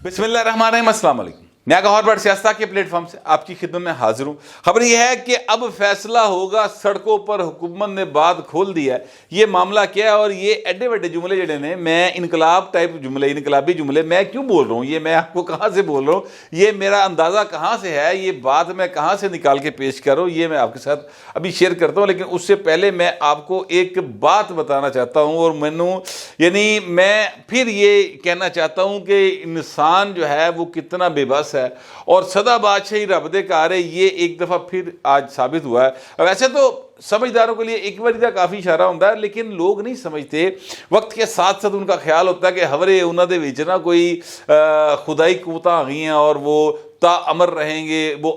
بسم اللہ الرحمن الرحیم، السلام علیکم۔ میں گوہر بٹ سیاست کے پلیٹ فارم سے آپ کی خدمت میں حاضر ہوں۔ خبر یہ ہے کہ اب فیصلہ ہوگا، سڑکوں پر حکومت نے بات کھول دیا ہے۔ یہ معاملہ کیا ہے اور یہ ایڈے وڈے جملے جڑے نے، میں انقلاب ٹائپ جملے، انقلابی جملے میں کیوں بول رہا ہوں؟ یہ میں آپ کو کہاں سے بول رہا ہوں؟ یہ میرا اندازہ کہاں سے ہے؟ یہ بات میں کہاں سے نکال کے پیش کر رہا ہوں؟ یہ میں آپ کے ساتھ ابھی شیئر کرتا ہوں، لیکن اس سے پہلے میں آپ کو ایک بات بتانا چاہتا ہوں، اور میں پھر یہ کہنا چاہتا ہوں کہ انسان جو ہے وہ کتنا بے بس ہے اور سدا بادشاہی رب دے کار ہے۔ یہ ایک دفعہ پھر آج ثابت ہوا ہے۔ ویسے تو سمجھداروں کے لیے ایک بار کا کافی اشارہ ہوتا ہے، لیکن لوگ نہیں سمجھتے۔ وقت کے ساتھ ساتھ ان کا خیال ہوتا ہے کہ ہمارے انہوں دے وچ نا کوئی خدائی قوتاں آ گئی ہیں اور وہ تا امر رہیں گے، وہ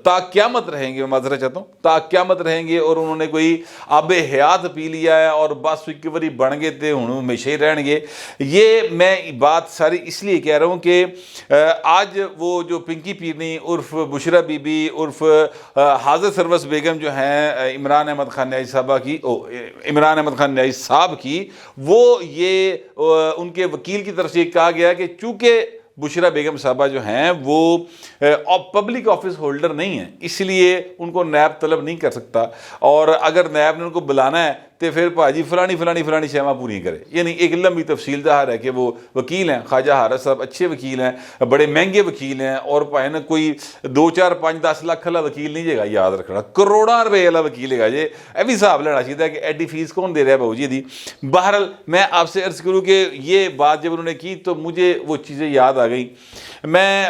تا قیامت رہیں گے، میں معذرت چاہتا ہوں، تا قیامت رہیں گے، اور انہوں نے کوئی آب حیات پی لیا ہے اور بس ایک باری بن گئے تھے، ہوں ہمیشہ ہی رہن گے۔ یہ میں بات ساری اس لیے کہہ رہا ہوں کہ آج وہ جو پنکی پیرنی عرف بشرا بی بی عرف حاضر سروس بیگم جو ہیں عمران احمد خان نیازی صاحب کی، وہ یہ ان کے وکیل کی طرف سے کہا گیا کہ چونکہ بشرا بیگم صاحبہ جو ہیں وہ پبلک آفس ہولڈر نہیں ہیں، اس لیے ان کو نیب طلب نہیں کر سکتا، اور اگر نیب نے ان کو بلانا ہے تو پھر پاجی فلانی شیمہ پوری کرے۔ یعنی ایک لمبی تفصیل ظاہر ہے کہ وہ وکیل ہیں، خواجہ حارث صاحب اچھے وکیل ہیں، بڑے مہنگے وکیل ہیں، اور پائے نا کوئی 2 4 5 10 لاکھ والا وکیل نہیں جائے گا، یاد رکھنا کروڑاں روپے والا وکیل ہے گا جی۔ یہ بھی حساب لینا چاہیے کہ ایڈی فیس کون دے رہا ہے بہو جی دی۔ بہرحال میں آپ سے عرض کروں کہ یہ بات جب انہوں نے کی تو مجھے وہ چیزیں یاد آ گئیں۔ میں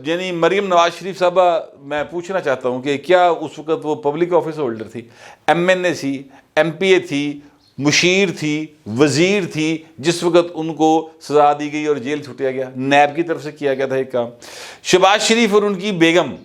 یعنی مریم نواز شریف صاحبہ میں پوچھنا چاہتا ہوں کہ کیا اس وقت وہ پبلک آفس ہولڈر تھی، ایم این اے تھی، ایم پی اے تھی، مشیر تھی، وزیر تھی، جس وقت ان کو سزا دی گئی اور جیل چھٹیا گیا؟ نیب کی طرف سے کیا گیا تھا ایک کام۔ شہباز شریف اور ان کی بیگم،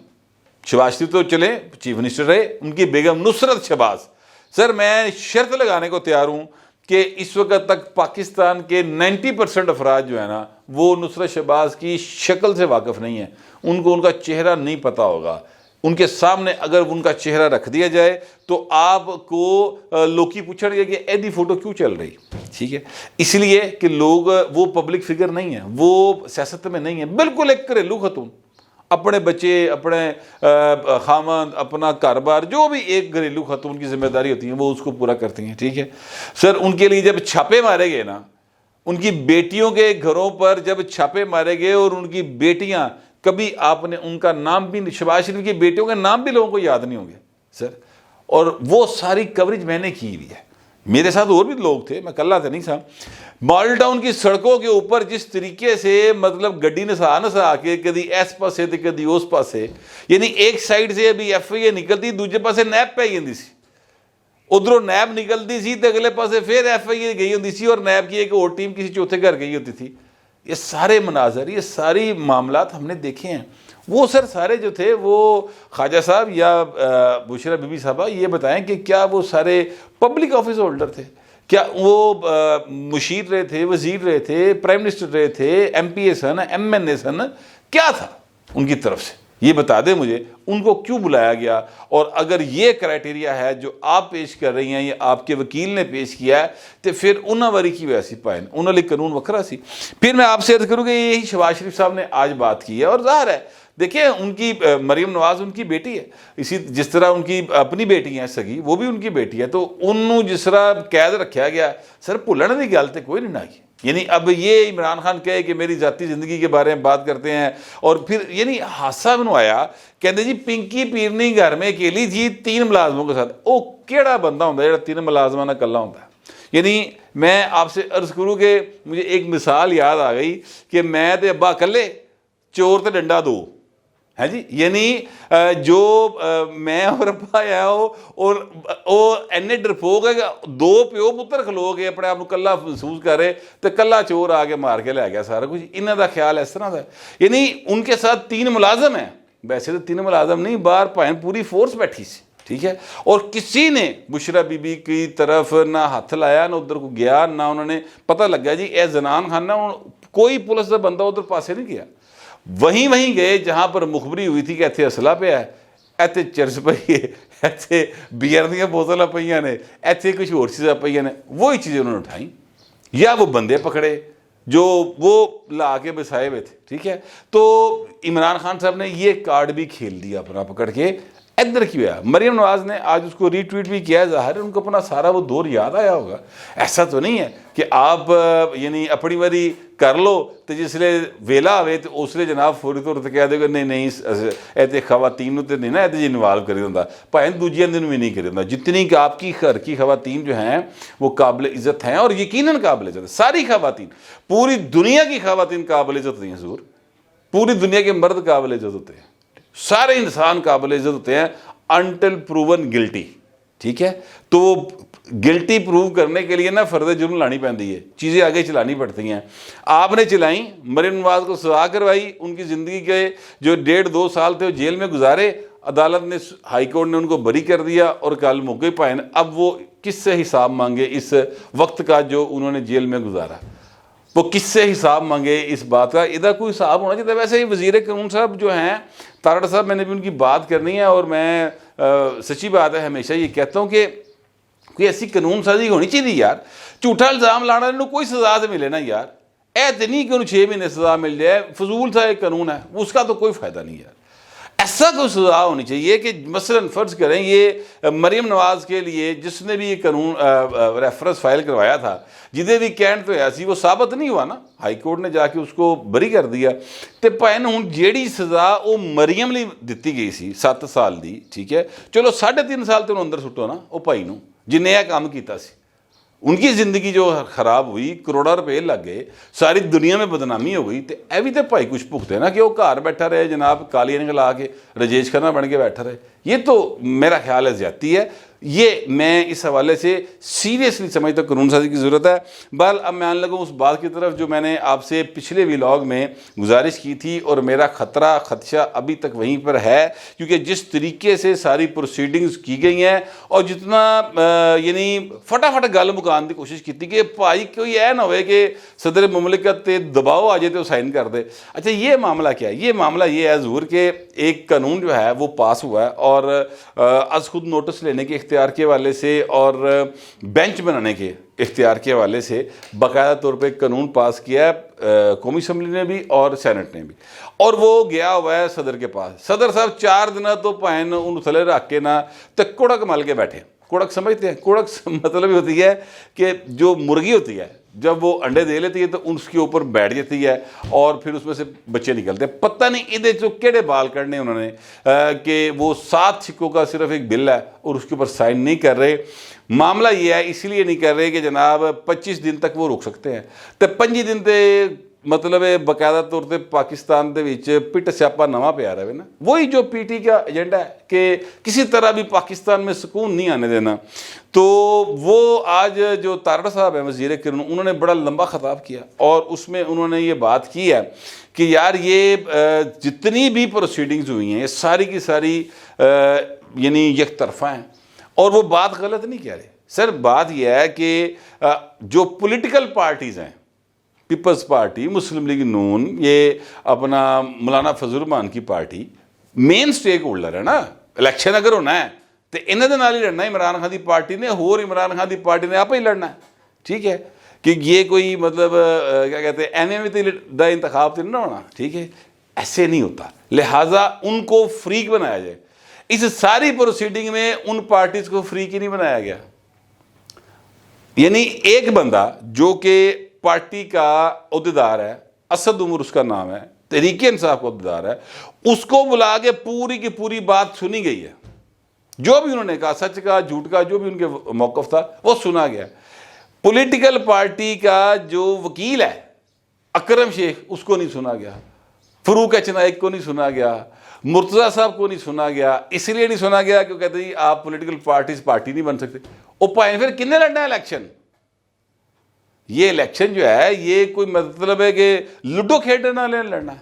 شہباز شریف تو چلے چیف منسٹر رہے، ان کی بیگم نصرت شہباز، سر میں شرط لگانے کو تیار ہوں کہ اس وقت تک پاکستان کے 90% افراد جو ہے نا وہ نصرت شہباز کی شکل سے واقف نہیں ہیں، ان کو ان کا چہرہ نہیں پتہ ہوگا۔ ان کے سامنے اگر ان کا چہرہ رکھ دیا جائے تو آپ کو لوکی پوچھیں گے کہ ایدی فوٹو کیوں چل رہی، ٹھیک ہے؟ اس لیے کہ لوگ وہ پبلک فگر نہیں ہیں، وہ سیاست میں نہیں ہیں، بالکل ایک گھریلو خاتون، اپنے بچے، اپنے خامند، اپنا کاروبار، جو بھی ایک گھریلو خاتون کی ذمہ داری ہوتی ہیں وہ اس کو پورا کرتی ہیں، ٹھیک ہے؟ سر ان کے لیے جب چھاپے مارے گئے نا، ان کی بیٹیوں کے گھروں پر جب چھاپے مارے گئے اور ان کی بیٹیاں، کبھی آپ نے ان کا نام بھی، شہباز شریف کی بیٹیوں کے نام بھی لوگوں کو یاد نہیں ہوں گے سر، اور وہ ساری کوریج میں نے کی ہوئی ہے۔ میرے ساتھ اور بھی لوگ تھے، میں کلہ تو نہیں تھا۔ مال ٹاؤن کی سڑکوں کے اوپر جس طریقے سے مطلب گڈی نسا کے کدی اس پاسے تے کدی اس پاسے، یعنی ایک سائیڈ سے ابھی ایف آئی اے نکلتی، دوسرے پاسے نیب پہ جاندی سی، ادھروں نیب نکلتی سی تو اگلے پاسے پھر ایف آئی اے گئی ہوتی سی، اور نیب کی ایک اور ٹیم کسی چوتھے گھر گئی ہوتی تھی۔ یہ سارے مناظر، یہ ساری معاملات ہم نے دیکھے ہیں۔ وہ سر سارے جو تھے وہ خواجہ صاحب یا بشرا بی بی صاحبہ یہ بتائیں کہ کیا وہ سارے پبلک آفس ہولڈر تھے؟ کیا وہ مشیر رہے تھے، وزیر رہے تھے، پرائم منسٹر رہے تھے، ایم پی اے سن، ایم این اے سن؟ کیا تھا ان کی طرف سے؟ یہ بتا دیں مجھے، ان کو کیوں بلایا گیا؟ اور اگر یہ کرائٹیریا ہے جو آپ پیش کر رہی ہیں، یہ آپ کے وکیل نے پیش کیا ہے، تو پھر انہوں واری کی وجہ سے پائیں، انہوں نے قانون وکھرا سی۔ پھر میں آپ سے عرض کروں کہ یہی شہباز شریف صاحب نے آج بات کی ہے، اور ظاہر ہے دیکھیں ان کی مریم نواز ان کی بیٹی ہے، اسی جس طرح ان کی اپنی بیٹی ہیں سگی، وہ بھی ان کی بیٹی ہے، تو انہوں جس طرح قید رکھا گیا سر، بھولنے کی گل تو کوئی نہیں آئی۔ یعنی اب یہ عمران خان کہے کہ میری ذاتی زندگی کے بارے میں بات کرتے ہیں، اور پھر یعنی حادثہ بنو آیا، کہتے جی پنکی پیرنی گھر میں اکیلی تھی 3 ملازموں کے ساتھ۔ او کیڑا بندہ ہوتا ہے جڑا 3 ملازموں نہ کلا ہوتا ہے؟ یعنی میں آپ سے عرض کروں کہ مجھے ایک مثال یاد آ گئی کہ میں تے ابا کلے، چور تے ڈنڈا 2 ہے جی، یعنی جو میں اور ابا ہے اور اینے ڈرپوک ہے کہ 2 پیو پتر کھلو گئے اپنے آپ کو کلا محسوس کر رہے، تو کلا چور آ کے مار کے لے گیا سارا کچھ۔ انہوں دا خیال اس طرح تھا، یعنی ان کے ساتھ 3 ملازم ہیں، ویسے تو 3 ملازم نہیں، باہر پائیں پوری فورس بیٹھی سی، ٹھیک ہے؟ اور کسی نے بشرا بی بی کی طرف نہ ہاتھ لایا، نہ ادھر کو گیا، نہ انہوں نے پتہ لگا جی اے زنان خانہ، کوئی پولیس کا بندہ ادھر پاسے نہیں گیا۔ وہیں گئے جہاں پر مخبری ہوئی تھی کہ ایتھے اسلحہ پہ ہے، ایتھے چرس پئی ہے، ایتھے بیئر دیاں بوتلاں پئیاں نے، ایتھے کچھ اور چیزاں پئیاں نے، وہی چیزیں انہوں نے اٹھائیں، یا وہ بندے پکڑے، جو وہ لا کے بسائے ہوئے تھے، ٹھیک ہے. تو عمران خان صاحب نے یہ کارڈ بھی کھیل دیا اپنا پکڑ کے. ادھر کی ہوا مریم نواز نے آج اس کو ری ٹویٹ بھی کیا ہے. ظاہر ہے ان کو اپنا سارا وہ دور یاد آیا ہوگا. ایسا تو نہیں ہے کہ آپ یعنی اپنی باری کر لو تو جس لئے ویلا ہوئے تو اس لئے جناب فوری طور سے کہہ دے گا نہیں ایتے خواتین تو نہیں نا ایتے جی انوالو کری ہوندہ پائیں دوجی دن بھی نہیں کری ہوندہ. جتنی کہ آپ کی گھر کی خواتین جو ہیں وہ قابل عزت ہیں اور یقیناً قابل عزت ہیں. ساری خواتین، پوری دنیا کی خواتین قابل عزت نہیں ہیں حضور. پوری دنیا کے مرد قابل عزت ہوتے ہیں، سارے انسان قابل عزت ہوتے ہیں انٹل پروون گلٹی. ٹھیک ہے، تو گلٹی پروو کرنے کے لیے نا فرد جرم لانی پڑتی ہے، چیزیں آگے چلانی پڑتی ہیں. آپ نے چلائیں، مریم نواز کو سزا کروائی، ان کی زندگی کے جو 1.5-2 سال تھے وہ جیل میں گزارے. عدالت نے، ہائی کورٹ نے ان کو بری کر دیا اور کل موقع پائیں. اب وہ کس سے حساب مانگے اس وقت کا جو انہوں نے جیل میں گزارا؟ وہ کس سے حساب مانگے اس بات کا؟ ادھر کوئی حساب ہونا چاہیے. ویسے ہی وزیر قانون صاحب جو ہیں تارڑ صاحب، میں نے بھی ان کی بات کرنی ہے اور میں سچی بات ہے ہمیشہ یہ کہتا ہوں کہ کوئی ایسی قانون سازی ہونی چاہیے یار. جھوٹا الزام لانا انہوں کوئی سزا تو ملے نا یار. ایسے نہیں کہ انہوں 6 مہینے سزا مل جائے، فضول سا ایک قانون ہے، اس کا تو کوئی فائدہ نہیں یار. ایسا کوئی سزا ہونی چاہیے کہ مثلاً فرض کریں یہ مریم نواز کے لیے جس نے بھی یہ قانون ریفرنس فائل کروایا تھا، جدے بھی کینٹ تو ایسی وہ ثابت نہیں ہوا نا، ہائی کورٹ نے جا کے اس کو بری کر دیا. تے پائن ہوں جیڑی سزا وہ مریم لی دیتی گئی سی 7 سال دی، ٹھیک ہے، چلو 3.5 سال تو انہوں اندر سٹو نا وہ پائی نو جنہیں یہ کام کیتا سی. ان کی زندگی جو خراب ہوئی، کروڑا روپے لگ گئے، ساری دنیا میں بدنامی ہو گئی. تو اے بھی تو بھائی کچھ بھگتے نا کہ وہ گھر بیٹھا رہے جناب کالی رنگ لا کے رجیش کھنہ بن کے بیٹھا رہے. یہ تو میرا خیال ہے زیادتی ہے. یہ میں اس حوالے سے سیریسلی سمجھتا ہوں قانون سازی کی ضرورت ہے. بہرحال اب میں آنے لگا اس بات کی طرف جو میں نے آپ سے پچھلے ویلاگ میں گزارش کی تھی، اور میرا خدشہ ابھی تک وہیں پر ہے، کیونکہ جس طریقے سے ساری پروسیڈنگز کی گئی ہیں اور جتنا یعنی فٹافٹ گل مکان کی کوشش کی تھی کہ بھائی کوئی نہ ہوئے کہ صدر مملکت تے دباؤ آ جائے تو سائن کر دے. اچھا یہ معاملہ کیا ہے؟ یہ معاملہ یہ ہے حضور کہ ایک قانون جو ہے وہ پاس ہوا ہے اور از خود نوٹس لینے کے اختیار کے حوالے سے اور بینچ بنانے کے اختیار کے حوالے سے باقاعدہ طور پہ قانون پاس کیا ہے قومی اسمبلی نے بھی اور سینٹ نے بھی، اور وہ گیا ہوا ہے صدر کے پاس. صدر صاحب 4 دن تو پائن ان تھلے رکھ کے نہ تو کوڑک مل کے بیٹھے. کوڑک سمجھتے ہیں؟ کوڑک مطلب ہوتی ہے کہ جو مرغی ہوتی ہے جب وہ انڈے دے لیتی ہے تو اس کے اوپر بیٹھ جاتی ہے اور پھر اس میں سے بچے نکلتے ہیں. پتہ نہیں ادھے جو کیڑے بال کرنے انہوں نے کہ وہ 7 سکوں کا صرف ایک بل ہے اور اس کے اوپر سائن نہیں کر رہے. معاملہ یہ ہے اس لیے نہیں کر رہے کہ جناب 25 دن تک وہ رک سکتے ہیں. تو 5 دن تے مطلب باقاعدہ طور پہ پاکستان دے وچ پٹ سیاپا نواں پیا رہے نا. وہی جو پی ٹی کا ایجنڈا ہے کہ کسی طرح بھی پاکستان میں سکون نہیں آنے دینا. تو وہ آج جو تارڑ صاحب ہیں وزیر قانون، انہوں نے بڑا لمبا خطاب کیا اور اس میں انہوں نے یہ بات کی ہے کہ یار یہ جتنی بھی پروسیڈنگز ہوئی ہیں یہ ساری کی ساری یعنی یک طرفہ ہیں. اور وہ بات غلط نہیں کہہ رہے سر. بات یہ ہے کہ جو پولیٹیکل پارٹیز ہیں، پیپلز پارٹی، مسلم لیگ نون، یہ اپنا مولانا فضل الرحمان کی پارٹی مین سٹیک ہولڈر ہے نا. الیکشن اگر ہونا ہے تو انہوں نے نال ہی لڑنا ہے. عمران خان دی پارٹی نے اور عمران خان دی پارٹی نے آپ ہی لڑنا ہے. ٹھیک ہے کہ یہ کوئی مطلب کیا کہتے ہیں ایویں دا انتخاب تو نہیں ہونا. ٹھیک ہے، ایسے نہیں ہوتا. لہٰذا ان کو فریق بنایا جائے. اس ساری پروسیڈنگ میں ان پارٹیز کو فریق ہی نہیں بنایا گیا. یعنی ایک بندہ جو کہ پارٹی کا عہدیدار ہے، اسد عمر اس کا نام ہے، تحریک انصاف کا عہدیدار ہے، اس کو بلا کے پوری کی پوری بات سنی گئی ہے. جو بھی انہوں نے کہا، سچ کا جھوٹ کا جو بھی ان کے موقف تھا وہ سنا گیا. پولیٹیکل پارٹی کا جو وکیل ہے اکرم شیخ، اس کو نہیں سنا گیا. فروق ایچ نائک کو نہیں سنا گیا. مرتضیٰ صاحب کو نہیں سنا گیا. اس لیے نہیں سنا گیا کہ وہ کہتے ہیں آپ پولیٹیکل پارٹیز پارٹی نہیں بن سکتے. وہ پائیں پھر کنے لڑنا ہے الیکشن؟ یہ الیکشن جو ہے یہ کوئی مطلب ہے کہ لوڈو کھیلنا لڑنا ہے.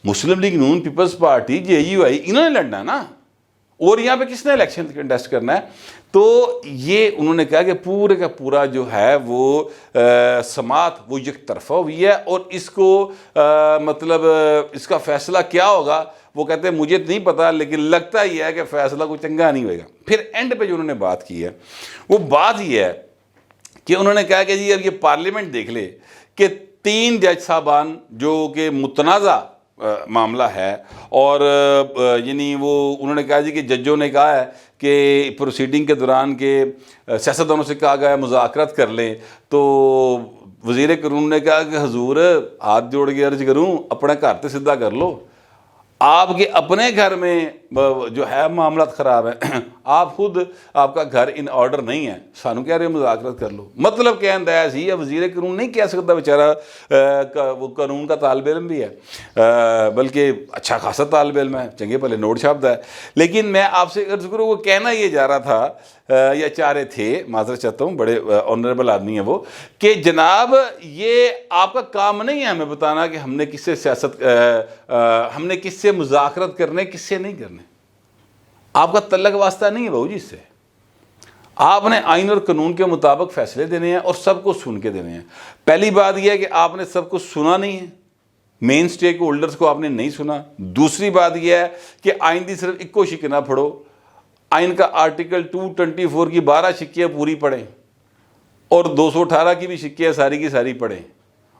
مسلم لیگ نون، پیپلز پارٹی، جے یو آئی، انہوں نے لڑنا ہے نا. اور یہاں پہ کس نے الیکشن کنٹیسٹ کرنا ہے؟ تو یہ انہوں نے کہا کہ پورے کا پورا جو ہے وہ سماعت وہ یک طرفہ ہوئی ہے اور اس کو مطلب اس کا فیصلہ کیا ہوگا وہ کہتے ہیں مجھے نہیں پتا، لیکن لگتا یہ ہے کہ فیصلہ کوئی چنگا نہیں ہوئے گا. پھر اینڈ پہ جو انہوں نے بات کی ہے وہ بات یہ ہے کہ انہوں نے کہا کہ جی اب یہ پارلیمنٹ دیکھ لے کہ 3 جج صاحبان جو کہ متنازع معاملہ ہے، اور یعنی وہ انہوں نے کہا جی کہ ججوں نے کہا ہے کہ پروسیڈنگ کے دوران کہ سیاستدانوں سے کہا گیا ہے مذاکرات کر لیں، تو وزیر قانون نے کہا کہ حضور ہاتھ جوڑ کے عرض کروں اپنے گھر تے سدھا کر لو، آپ کے اپنے گھر میں جو ہے معاملات خراب ہیں، آپ خود آپ کا گھر ان آرڈر نہیں ہے، سانو کہہ رہے مذاکرات کر لو۔ مطلب کہہ انداز ہی ہے، وزیر قانون نہیں کہہ سکتا بیچارہ، وہ قانون کا طالب علم بھی ہے، بلکہ اچھا خاصا طالب علم ہے، چنگے بھلے نوٹ چھاپتا ہے۔ لیکن میں آپ سے عرض کروں، وہ کہنا یہ جا رہا تھا یا چاہ رہے تھے، معذرت چاہتا ہوں، بڑے آنریبل آدمی ہیں وہ، کہ جناب یہ آپ کا کام نہیں ہے ہمیں بتانا کہ ہم نے کس سے سیاست، ہم نے کس سے مذاکرات کرنے، کس سے نہیں کرنے۔ آپ کا تعلق واسطہ نہیں ہے بہو جی اس سے، آپ نے آئین اور قانون کے مطابق فیصلے دینے ہیں اور سب کو سن کے دینے ہیں۔ پہلی بات یہ ہے کہ آپ نے سب کو سنا نہیں ہے، مین سٹیک ہولڈرز کو آپ نے نہیں سنا۔ دوسری بات یہ ہے کہ آئین دی صرف ایک کو شک نہ پڑھو، آئین کا آرٹیکل 224 کی 12 شکیاں پوری پڑھیں، اور 218 کی بھی شکیاں ساری کی ساری پڑھیں،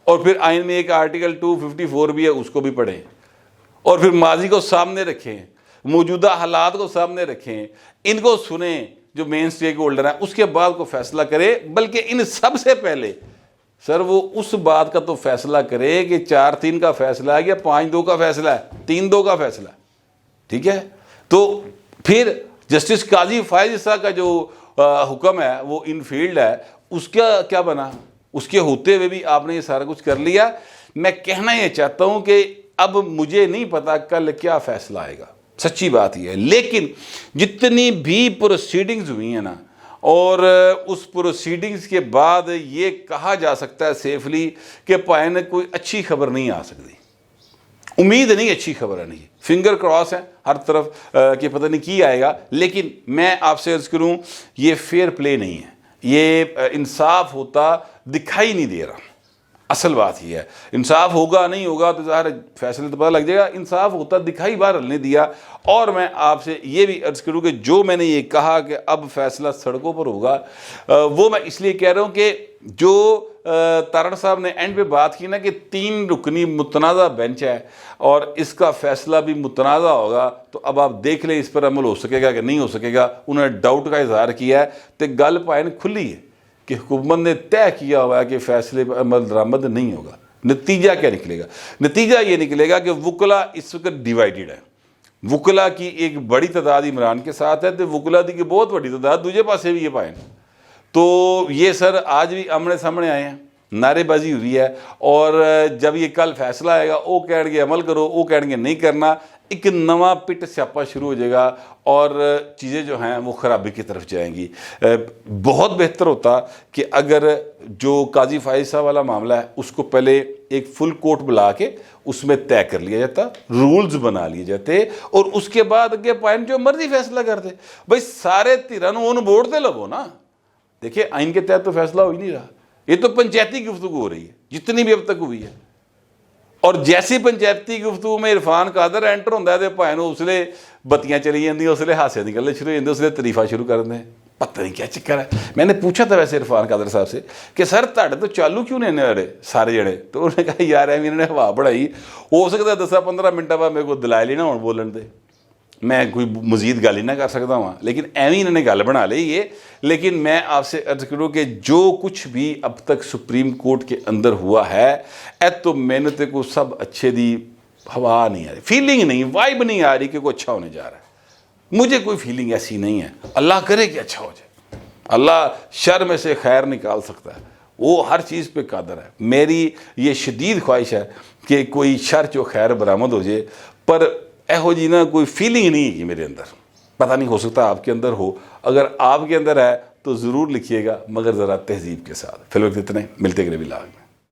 اور پھر آئین میں ایک آرٹیکل 254 بھی ہے اس کو بھی پڑھیں، اور پھر ماضی کو سامنے رکھیں، موجودہ حالات کو سامنے رکھیں، ان کو سنیں جو مین سٹیک ہولڈر ہیں، اس کے بعد کو فیصلہ کرے۔ بلکہ ان سب سے پہلے سر وہ اس بات کا تو فیصلہ کرے کہ 4-3 کا فیصلہ ہے یا 5-2 کا فیصلہ ہے، 3-2 کا فیصلہ ہے، ٹھیک ہے؟ تو پھر جسٹس قاضی فائز عیسیٰ کا جو حکم ہے وہ ان فیلڈ ہے، اس کا کیا بنا؟ اس کے ہوتے ہوئے بھی آپ نے یہ سارا کچھ کر لیا۔ میں کہنا یہ چاہتا ہوں کہ اب مجھے نہیں پتا کل کیا فیصلہ آئے گا، سچی بات یہ ہے، لیکن جتنی بھی پروسیڈنگز ہوئی ہیں نا، اور اس پروسیڈنگز کے بعد یہ کہا جا سکتا ہے سیفلی کہ پائن کوئی اچھی خبر نہیں آ سکتی، امید نہیں، اچھی خبر ہے نہیں، فنگر کراس ہے ہر طرف کہ پتہ نہیں کی آئے گا۔ لیکن میں آپ سے عرض کروں یہ فیئر پلے نہیں ہے، یہ انصاف ہوتا دکھائی نہیں دے رہا۔ اصل بات یہ ہے، انصاف ہوگا نہیں ہوگا تو ظاہر فیصلے تو پتہ لگ جائے گا، انصاف ہوتا دکھائی بہرحال نہیں دیا۔ اور میں آپ سے یہ بھی عرض کروں کہ جو میں نے یہ کہا کہ اب فیصلہ سڑکوں پر ہوگا، وہ میں اس لیے کہہ رہا ہوں کہ جو تارڑ صاحب نے اینڈ پہ بات کی نا کہ 3 رکنی متنازع بینچ ہے اور اس کا فیصلہ بھی متنازع ہوگا، تو اب آپ دیکھ لیں اس پر عمل ہو سکے گا کہ نہیں ہو سکے گا۔ انہوں نے ڈاؤٹ کا اظہار کیا ہے، تو گل پائن کھلی ہے کہ حکومت نے طے کیا ہوا ہے کہ فیصلے پر عمل درآمد نہیں ہوگا۔ نتیجہ کیا نکلے گا؟ نتیجہ یہ نکلے گا کہ وکلا اس وقت ڈیوائیڈڈ ہے، وکلا کی ایک بڑی تعداد عمران کے ساتھ ہے، تو وکلا دی کی بہت بڑی تعداد دوسرے پاسے بھی یہ پائیں۔ تو یہ سر آج بھی آمنے سامنے آئے ہیں، نعرے بازی ہوئی ہے، اور جب یہ کل فیصلہ آئے گا وہ کہیں گے عمل کرو، وہ کہیں گے نہیں کرنا، ایک نواں پٹ سیاپا شروع ہو جائے گا اور چیزیں جو ہیں وہ خرابی کی طرف جائیں گی۔ بہت بہتر ہوتا کہ اگر جو قاضی فائز صاحب والا معاملہ ہے اس کو پہلے ایک فل کورٹ بلا کے اس میں طے کر لیا جاتا، رولز بنا لیے جاتے، اور اس کے بعد اگے پائن جو مرضی فیصلہ کرتے۔ بھائی سارے تیران اون بورڈ تے لگو نا، دیکھیں آئین کے تحت تو فیصلہ ہو ہی نہیں رہا، یہ تو پنچایتی گفتگو ہو رہی ہے جتنی بھی اب تک ہوئی ہے، اور جیسی پنچایتی گفتگو میں عرفان قادر اینٹر ہوتا ہے تو بھائن اسلے بتیاں چلی جاتی، اسلے ہاسے نکلنے شروع ہو جاتے، اسلے تعریفاں شروع کر دیں۔ پتہ نہیں کیا چکر ہے۔ میں نے پوچھا تھا ویسے عرفان قادر صاحب سے کہ سر تاڑے تو چالو کیوں نہیں آنے سارے جڑے، تو انہوں نے کہا یار انہوں نے ہوا بڑھائی، ہو سکتا ہے 10-15 منٹ بعد میرے کو دلائل ہی نہ ہوں بولن دے، میں کوئی مزید گل ہی نہ کر سکتا ہوں، لیکن ایویں انہوں نے گل بنا لی یہ۔ لیکن میں آپ سے عرض کروں کہ جو کچھ بھی اب تک سپریم کورٹ کے اندر ہوا ہے، تو محنت کو سب اچھے دی ہوا نہیں آ رہی، فیلنگ نہیں، وائب نہیں آ رہی کہ کوئی اچھا ہونے جا رہا ہے۔ مجھے کوئی فیلنگ ایسی نہیں ہے، اللہ کرے کہ اچھا ہو جائے، اللہ شر میں سے خیر نکال سکتا ہے، وہ ہر چیز پہ قادر ہے۔ میری یہ شدید خواہش ہے کہ کوئی شر جو خیر برآمد ہو جائے، پر ایہو جی نا کوئی فیلنگ نہیں ہے میرے اندر، پتہ نہیں ہو سکتا آپ کے اندر ہو، اگر آپ کے اندر ہے تو ضرور لکھیے گا، مگر ذرا تہذیب کے ساتھ۔ فی الوقت اتنے، ملتے اگلے ولاگ میں۔